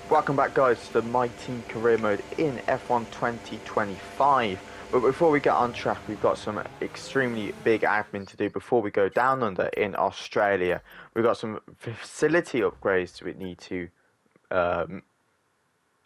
Welcome back, guys, to the My Team Career Mode in F1 2025. But before we get on track, we've got some extremely big admin to do before we go down under in Australia. We've got some facility upgrades we need to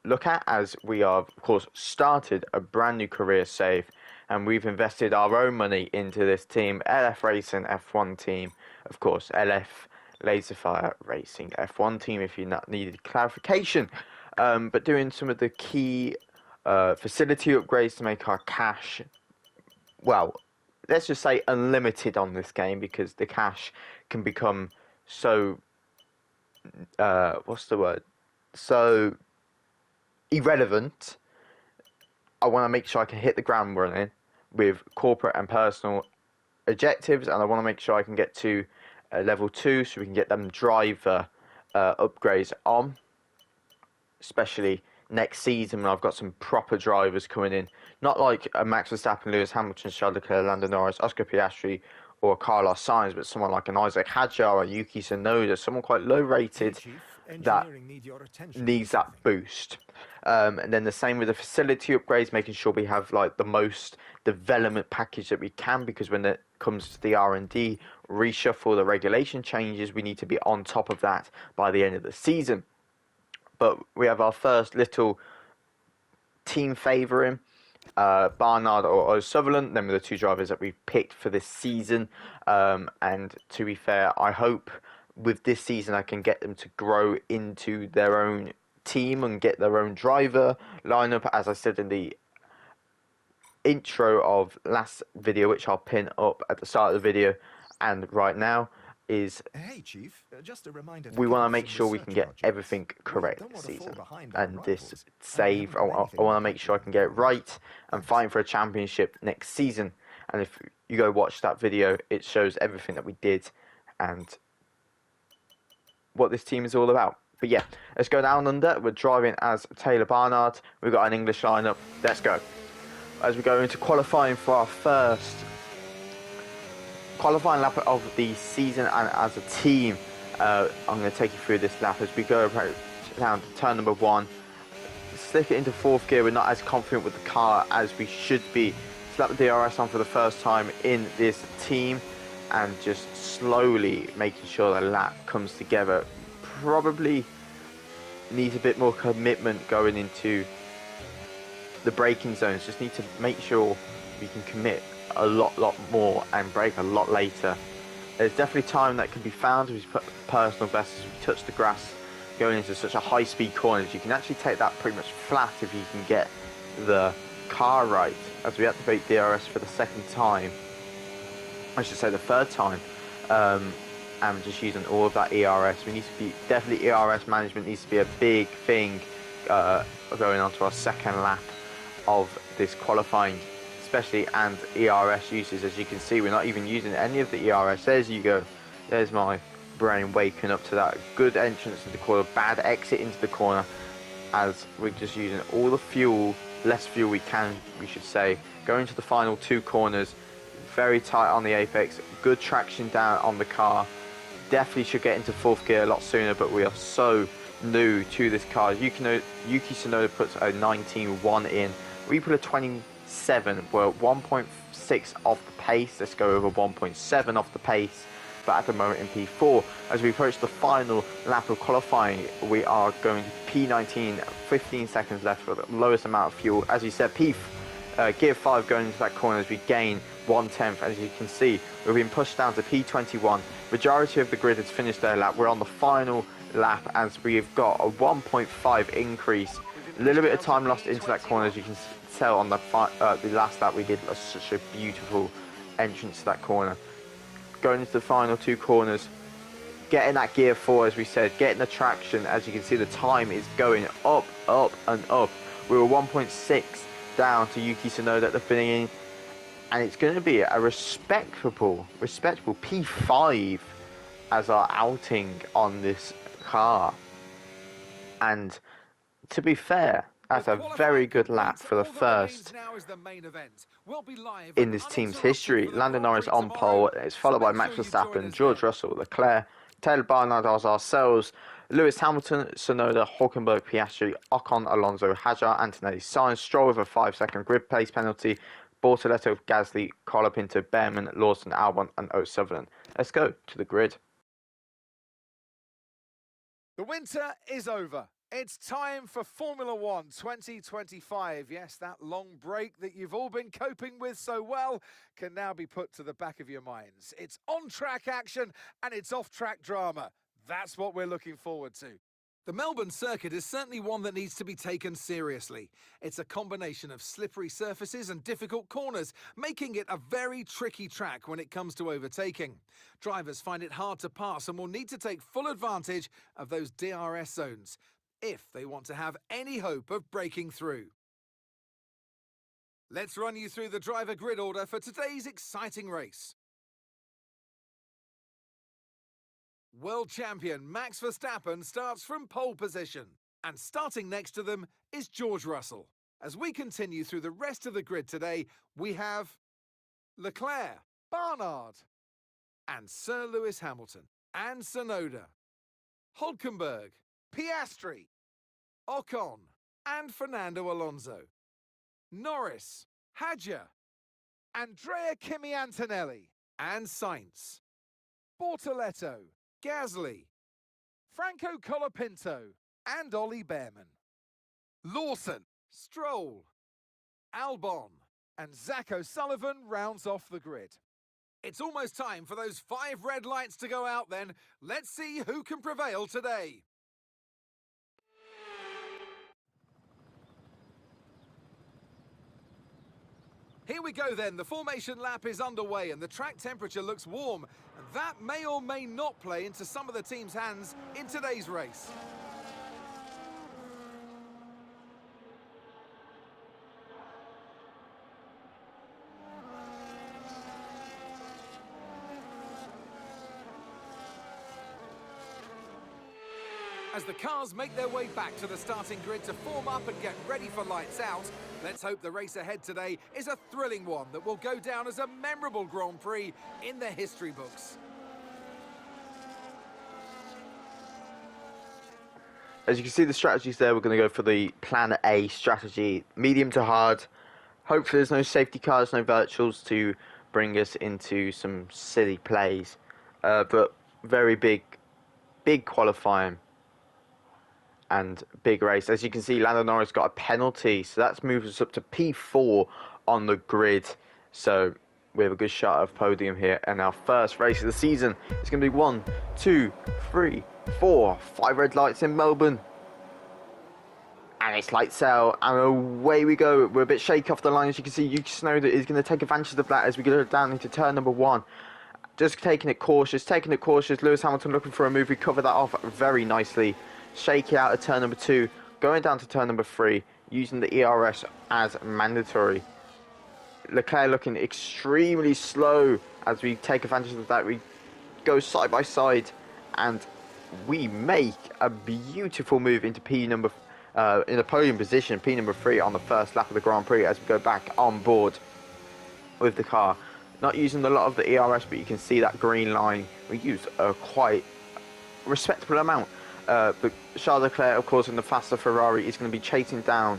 look at, as we have, of course, started a brand new career save, and we've invested our own money into this team, LF Racing F1 team, of course, LF Laserfire Racing F1 team, if you needed clarification. But doing some of the key facility upgrades to make our cash, well, let's just say unlimited on this game, because the cash can become so, what's the word? So irrelevant. I want to make sure I can hit the ground running with corporate and personal objectives, and I want to make sure I can get to level 2 so we can get them driver upgrades on, especially next season when I've got some proper drivers coming in, not like Max Verstappen, Lewis Hamilton, Charles Leclerc, Lando Norris, Oscar Piastri or Carlos Sainz, but someone like an Isaac Hadjar or Yuki Tsunoda, someone quite low rated that needs that boost. And then the same with the facility upgrades, making sure we have like the most development package that we can, because when it comes to the R&D reshuffle, the regulation changes, we need to be on top of that by the end of the season. But we have our first little team favouring, Barnard or O'Sullivan. Them are the two drivers that we picked for this season. And to be fair, I hope with this season I can get them to grow into their own team and get their own driver lineup, as I said in the intro of last video, which I'll pin up at the start of the video and right now, is hey, Chief. Just a reminder, we want to make sure we can get everything correct this season. And this save, I want to make sure I can get it right and fight for a championship next season. And if you go watch that video, it shows everything that we did and what this team is all about. But yeah, let's go down under. We're driving as Taylor Barnard. We've got an English lineup. Let's go. As we go into qualifying for our first qualifying lap of the season, and as a team, I'm going to take you through this lap as we go down to turn number 1. Stick it into 4th gear. We're not as confident with the car as we should be. Slap the DRS on for the first time in this team, and just slowly making sure the lap comes together. Probably needs a bit more commitment going into the braking zones. Just need to make sure we can commit a lot more and brake a lot later. There's definitely time that can be found as we put personal best as we touch the grass going into such a high speed corner. You can actually take that pretty much flat if you can get the car right. As we activate DRS for the second time, I should say the third time, and just using all of that ERS. We need to be, definitely ERS management needs to be a big thing going on to our second lap of this qualifying, especially, and ERS uses. As you can see, we're not even using any of the ERS. There's you go. There's my brain waking up to that. Good entrance to the corner, bad exit into the corner, as we're just using all the fuel, less fuel we can, we should say, going to the final 2 corners. Very tight on the apex, good traction down on the car. Definitely should get into 4th gear a lot sooner, but we are so new to this car. Yuki Tsunoda puts a 19.1 in. We put a 27. We're 1.6 off the pace. Let's go over 1.7 off the pace, but at the moment in P4. As we approach the final lap of qualifying, we are going to P19, 15 seconds left for the lowest amount of fuel. As you said, gear 5 going into that corner as we gain 1/10. As you can see, we've been pushed down to P21. Majority of the grid has finished their lap. We're on the final lap as we've got a 1.5 increase. A little bit of time lost into that corner, as you can tell on the last lap. We did such a beautiful entrance to that corner. Going into the final 2 corners, getting that gear 4, as we said, getting the traction. As you can see, the time is going up and up. We were 1.6 down to Yuki Tsunoda at the beginning, and it's going to be a respectable P5 as our outing on this car. And to be fair, that's a very good lap for the first in this team's history. Lando Norris on pole. It's followed by Max Verstappen, George Russell, Leclerc, Taylor Barnard as ourselves. Lewis Hamilton, Tsunoda, Hulkenberg, Piastri, Ocon, Alonso, Hadjar, Antonelli, Sainz, Stroll with a 5-second grid pace penalty, Bortoletto, Gasly, Colapinto, Behrman, Lawson, Albon, and O'Sullivan. Let's go to the grid. The winter is over. It's time for Formula One 2025. Yes, that long break that you've all been coping with so well can now be put to the back of your minds. It's on-track action and it's off-track drama. That's what we're looking forward to. The Melbourne circuit is certainly one that needs to be taken seriously. It's a combination of slippery surfaces and difficult corners, making it a very tricky track when it comes to overtaking. Drivers find it hard to pass and will need to take full advantage of those DRS zones if they want to have any hope of breaking through. Let's run you through the driver grid order for today's exciting race. World champion Max Verstappen starts from pole position, and starting next to them is George Russell. As we continue through the rest of the grid today, we have Leclerc, Barnard, and Sir Lewis Hamilton, and Tsunoda, Hulkenberg, Piastri, Ocon, and Fernando Alonso, Norris, Hadjar, Andrea Kimi Antonelli, and Sainz, Bortoletto, Gasly, Franco Colapinto, and Ollie Behrman, Lawson, Stroll, Albon, and Zach O'Sullivan rounds off the grid. It's almost time for those 5 red lights to go out then. Let's see who can prevail today. Here we go then, the formation lap is underway and the track temperature looks warm, and that may or may not play into some of the team's hands in today's race. As the cars make their way back to the starting grid to form up and get ready for lights out, let's hope the race ahead today is a thrilling one that will go down as a memorable Grand Prix in the history books. As you can see the strategies there, we're going to go for the Plan A strategy, medium to hard. Hopefully there's no safety cars, no virtuals to bring us into some silly plays. But very big qualifying and big race. As you can see, Lando Norris got a penalty, so that's moved us up to P4 on the grid. So we have a good shot of podium here, and our first race of the season is going to be 1, 2, 3, 4, 5 red lights in Melbourne. And it's lights out, and away we go. We're a bit shaky off the line. As you can see, Yuki Tsunoda is going to take advantage of that as we go down into turn number 1. Just taking it cautious. Lewis Hamilton looking for a move. We cover that off very nicely. Shake it out at turn number 2. Going down to turn number 3, using the ERS as mandatory. Leclerc looking extremely slow as we take advantage of that. We go side by side, and we make a beautiful move into in the podium position, P number 3 on the first lap of the Grand Prix as we go back on board with the car. Not using a lot of the ERS, but you can see that green line. We use a quite respectable amount. But Charles Leclerc, of course, in the faster Ferrari, is going to be chasing down.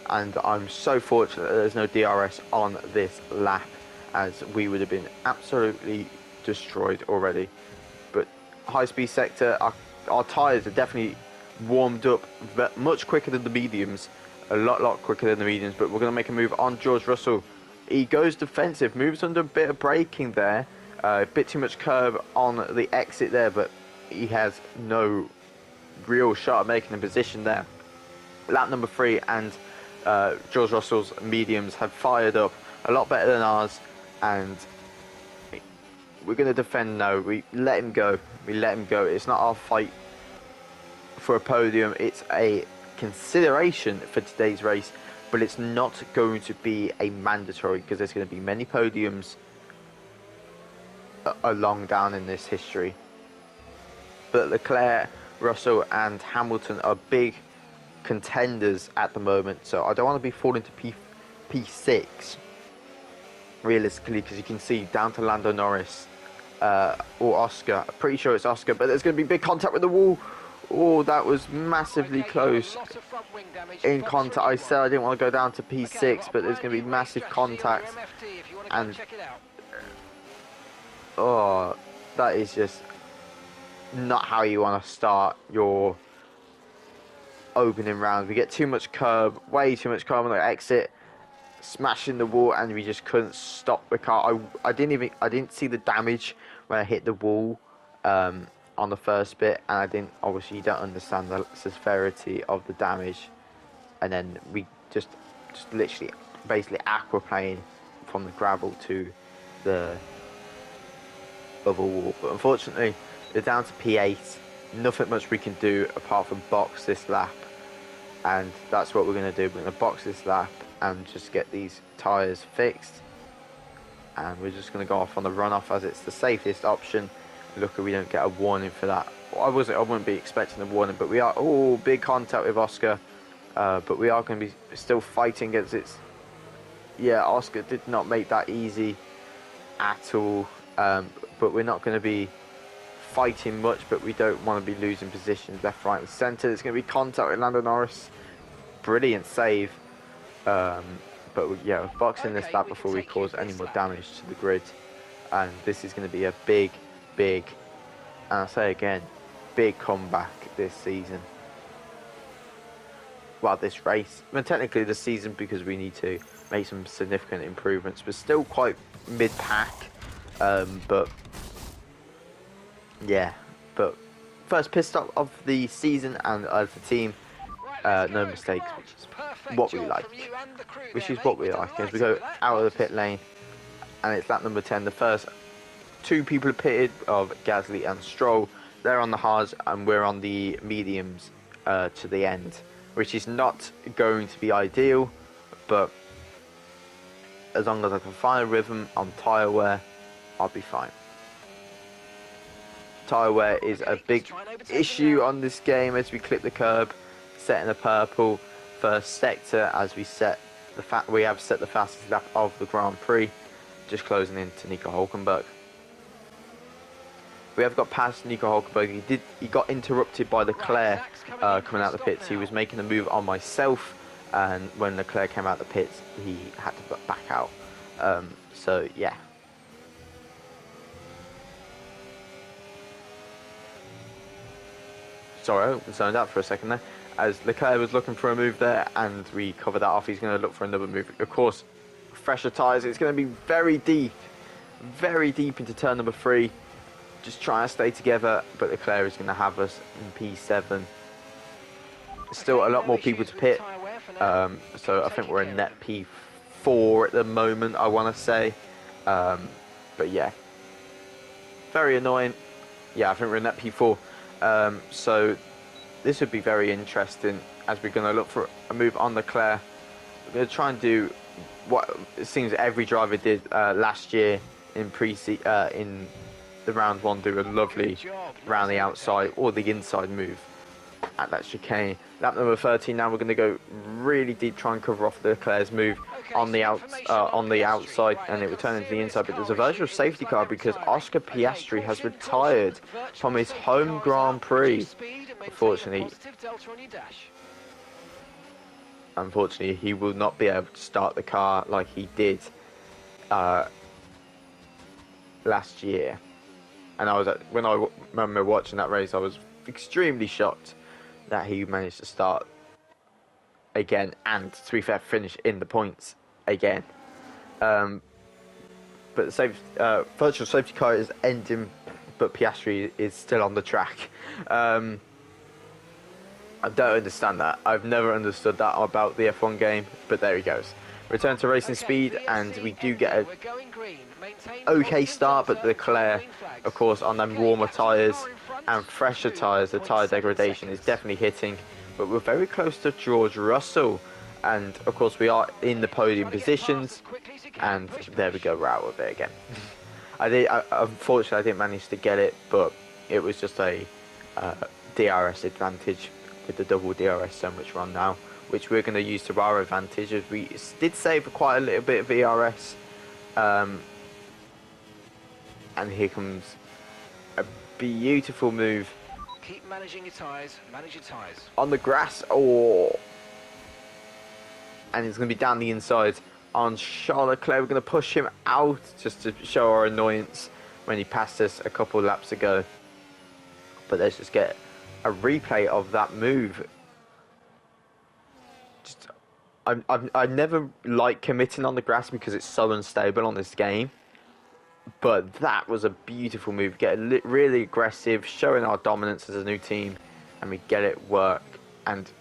And I'm so fortunate that there's no DRS on this lap, as we would have been absolutely destroyed already. But high-speed sector, our tyres are definitely warmed up much quicker than the mediums. A lot quicker than the mediums. But we're going to make a move on George Russell. He goes defensive, moves under a bit of braking there. A bit too much curve on the exit there, but he has no real shot at making a position there. Lap number 3 and George Russell's mediums have fired up a lot better than ours, and we're going to defend now. We let him go. It's not our fight for a podium. It's a consideration for today's race, but it's not going to be a mandatory, because there's going to be many podiums along down in this history. But Leclerc, Russell and Hamilton are big contenders at the moment, so I don't want to be falling to P6 realistically, because you can see down to Lando Norris or Oscar. I'm pretty sure it's Oscar, but there's going to be big contact with the wall. Oh, that was massively close. In contact, I said I didn't want to go down to P6, but there's going to be massive contacts. And oh, that is just not how you want to start your opening round. We get too much curb, way too much curb on the exit, smashing the wall, and we just couldn't stop the car. I didn't see the damage when I hit the wall on the first bit, and I didn't, obviously you don't understand the severity of the damage, and then we just literally basically aquaplane from the gravel to the other wall. But unfortunately they're down to P8, nothing much we can do apart from box this lap, and that's what we're going to do. We're going to box this lap and just get these tyres fixed, and we're just going to go off on the runoff as it's the safest option. Look, we don't get a warning for that. I wouldn't be expecting a warning, but we are, oh, big contact with Oscar, but we are going to be still fighting against it. Yeah, Oscar did not make that easy at all, but we're not going to be fighting much, but we don't want to be losing positions left, right and centre. There's going to be contact with Lando Norris. Brilliant save, but yeah, boxing this lap before we cause any more damage to the grid, and this is going to be a big, and I'll say again, big comeback this season. Well, this race, well, technically this season, because we need to make some significant improvements. We're still quite mid-pack, but yeah, but first pit stop of the season and of the team, no mistakes, which is what we like. As we go out of the pit lane, and it's lap number 10. The first two people are pitted of Gasly and Stroll. They're on the hards and we're on the mediums to the end, which is not going to be ideal, but as long as I can find a rhythm on tyre wear, I'll be fine. Tyre wear is a big issue on this game as we clip the curb, setting the purple first sector as we have set the fastest lap of the Grand Prix, just closing into Nico Hulkenberg. We have got past Nico Hulkenberg. He got interrupted by Leclerc coming out the pits. He was making a move on myself, and when Leclerc came out the pits, he had to back out. So yeah. Sorry, I zoned out for a second there. As Leclerc was looking for a move there, and we covered that off. He's going to look for another move. Of course, fresher tyres. It's going to be very deep into turn number 3. Just trying to stay together, but Leclerc is going to have us in P7. Still a lot more people to pit, so I think we're in net P4 at the moment, I want to say. But yeah, very annoying. Yeah, I think we're in net P4. So this would be very interesting as we're going to look for a move on Leclerc. We're going to try and do what it seems every driver did last year in in the round 1, do a lovely round the outside or the inside move at that chicane. Lap number 13. Now we're going to go really deep, try and cover off Leclerc's move on the outside, and it will turn into the inside. But there's a virtual safety car because Oscar Piastri has retired from his home Grand Prix. Unfortunately, he will not be able to start the car like he did last year. And when I remember watching that race, I was extremely shocked that he managed to start again and, to be fair, finish in the points again. But the virtual safety car is ending, but Piastri is still on the track. I don't understand that. I've never understood that about the F1 game, but there he goes. Return to racing speed, and we do get a okay start, but Leclerc, of course, on them warmer tyres and fresher tyres, the tyre degradation is definitely hitting. But we're very close to George Russell, and of course we are in the podium positions, and there we go, we're out of it again. Unfortunately I didn't manage to get it, but it was just a DRS advantage with the double DRS zone which we're on now, which we're going to use to our advantage, as we did save quite a little bit of ERS. And here comes a beautiful move Keep managing your tyres, manage your tyres. On the grass, oh. And it's going to be down the inside on Charles Leclerc. We're going to push him out just to show our annoyance when he passed us a couple of laps ago. But let's just get a replay of that move. I never like committing on the grass because it's so unstable on this game. But that was a beautiful move. Get really aggressive, showing our dominance as a new team, and we get it work. And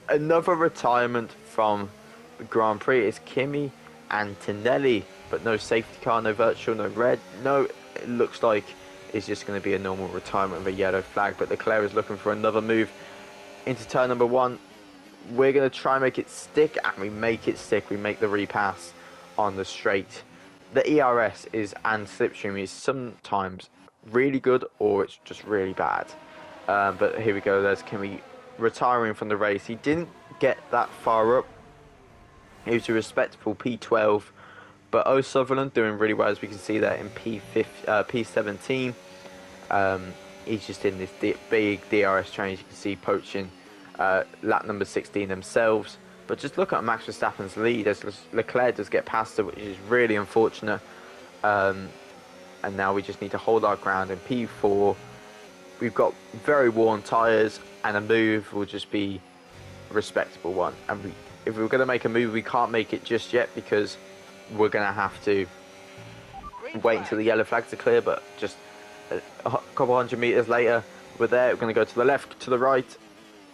another retirement from the Grand Prix is Kimi Antonelli, but no safety car, no virtual, no red. No, it looks like it's just going to be a normal retirement with a yellow flag. But Leclerc is looking for another move into turn number 1. We're going to try and make it stick, and we make it stick. We make the repass on the straight. The ERS and slipstream is sometimes really good, or it's just really bad. But here we go. There's Kimi retiring from the race. He didn't get that far up. He was a respectable P12, but O'Sullivan doing really well, as we can see there in P17. He's just in this big DRS change. You can see poaching lap number 16 themselves. But just look at Max Verstappen's lead as Leclerc does get past it, which is really unfortunate. And now we just need to hold our ground in P4. We've got very worn tyres, and a move will just be a respectable one. And if we're going to make a move, we can't make it just yet because we're going to have to wait until the yellow flags are clear. But just a couple hundred metres later, we're there. We're going to go to the left, to the right,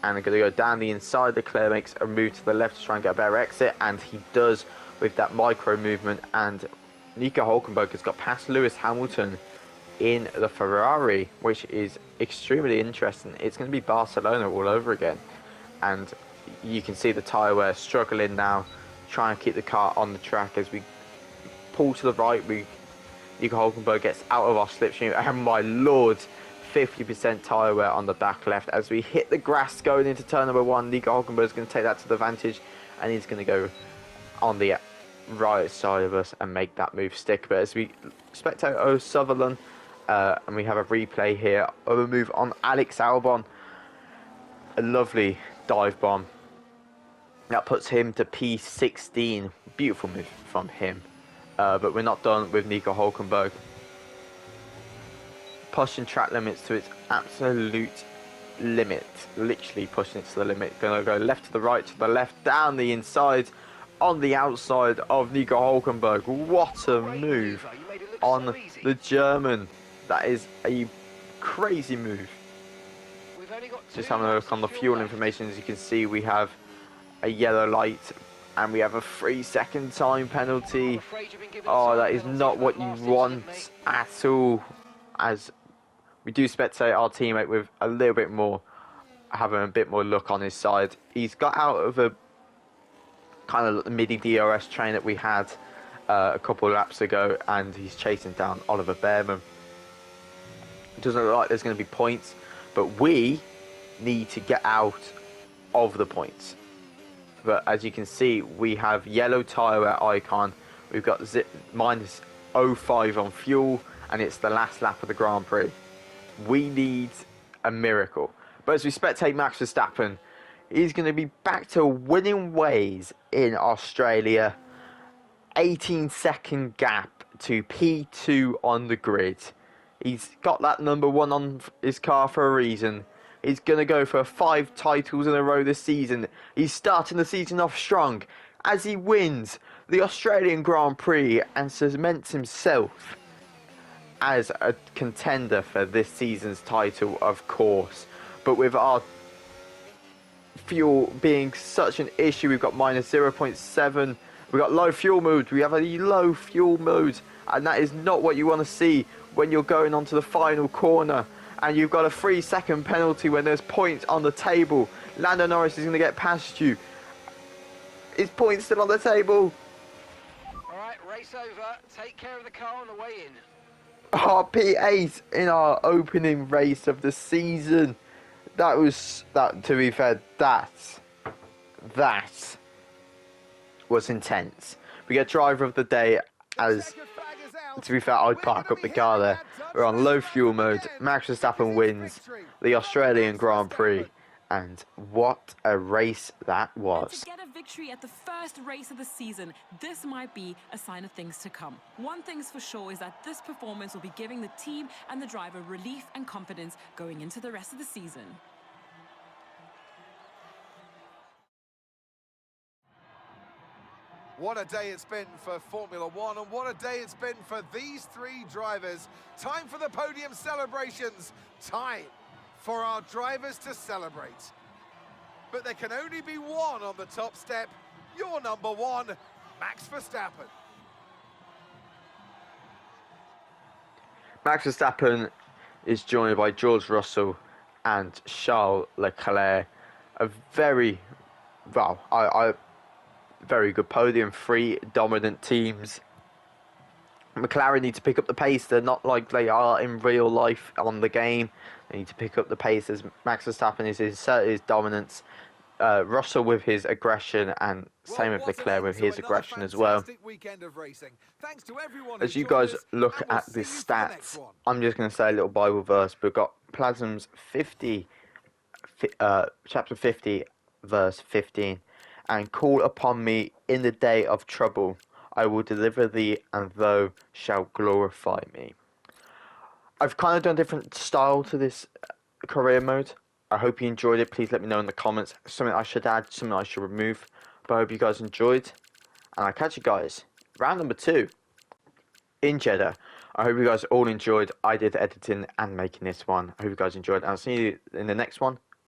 and we're going to go down the inside. Leclerc makes a move to the left to try and get a better exit, and he does with that micro movement. And Nico Hülkenberg has got past Lewis Hamilton in the Ferrari, which is extremely interesting. It's going to be Barcelona all over again, and you can see the tyre wear struggling now, trying to keep the car on the track. As we pull to the right, Nico Hülkenberg gets out of our slipstream, and my lord, 50% tyre wear on the back left. As we hit the grass going into turn number 1, Nico Hülkenberg is going to take that to the advantage, and he's going to go on the right side of us and make that move stick. But as we spectate O'Sullivan, and we have a replay here of a move on Alex Albon, a lovely dive bomb that puts him to P16. Beautiful move from him. But we're not done with Nico Hülkenberg. Pushing track limits to its absolute limit, literally pushing it to the limit. Gonna go left to the right, to the left, down the inside, on the outside of Nico Hülkenberg. What a move on the German. That is a crazy move. Just having a look on the fuel information, as you can see, we have a yellow light and we have a 3-second time penalty. Oh, that is not what you want at all. As we do spectate our teammate with a little bit more, having a bit more luck on his side. He's got out of a kind of midi DRS train that we had a couple of laps ago, and he's chasing down Oliver Bearman. It doesn't look like there's going to be points, but we need to get out of the points. But as you can see, we have yellow tyre wear icon. We've got minus 0.5 on fuel, and it's the last lap of the Grand Prix. We need a miracle. But as we spectate Max Verstappen, he's going to be back to winning ways in Australia. 18-second gap to P2 on the grid. He's got that number 1 on his car for a reason. He's going to go for 5 titles in a row this season. He's starting the season off strong as he wins the Australian Grand Prix and cements himself as a contender for this season's title, of course. But with our fuel being such an issue, we've got minus 0.7. We've got low fuel mode. We have a low fuel mode, and that is not what you want to see when you're going onto the final corner. And you've got a 3-second penalty when there's points on the table. Lando Norris is going to get past you. Is points still on the table? All right, race over. Take care of the car on the way in. Our P8 in our opening race of the season. That was, to be fair, that was intense. We get driver of the day as To be fair, I'd park up the car there. We're on low fuel mode. Max Verstappen wins the Australian Grand Prix. And what a race that was. To get a victory at the first race of the season, this might be a sign of things to come. One thing's for sure is that this performance will be giving the team and the driver relief and confidence going into the rest of the season. What a day it's been for Formula One, and what a day it's been for these three drivers. Time for the podium celebrations. Time for our drivers to celebrate. But there can only be one on the top step. Your number one, Max Verstappen. Max Verstappen is joined by George Russell and Charles Leclerc. A very, very good podium. Three dominant teams. McLaren need to pick up the pace. They're not like they are in real life on the game. They need to pick up the pace as Max Verstappen is asserting his dominance. Russell with his aggression, and same with Leclerc with his aggression as well. As you guys look at the stats, I'm just going to say a little Bible verse. We've got Plasm's chapter 50, verse 15. And call upon me in the day of trouble. I will deliver thee, and thou shalt glorify me. I've kind of done a different style to this career mode. I hope you enjoyed it. Please let me know in the comments. Something I should add, something I should remove. But I hope you guys enjoyed. And I'll catch you guys round number 2 in Jeddah. I hope you guys all enjoyed. I did editing and making this one. I hope you guys enjoyed. And I'll see you in the next one.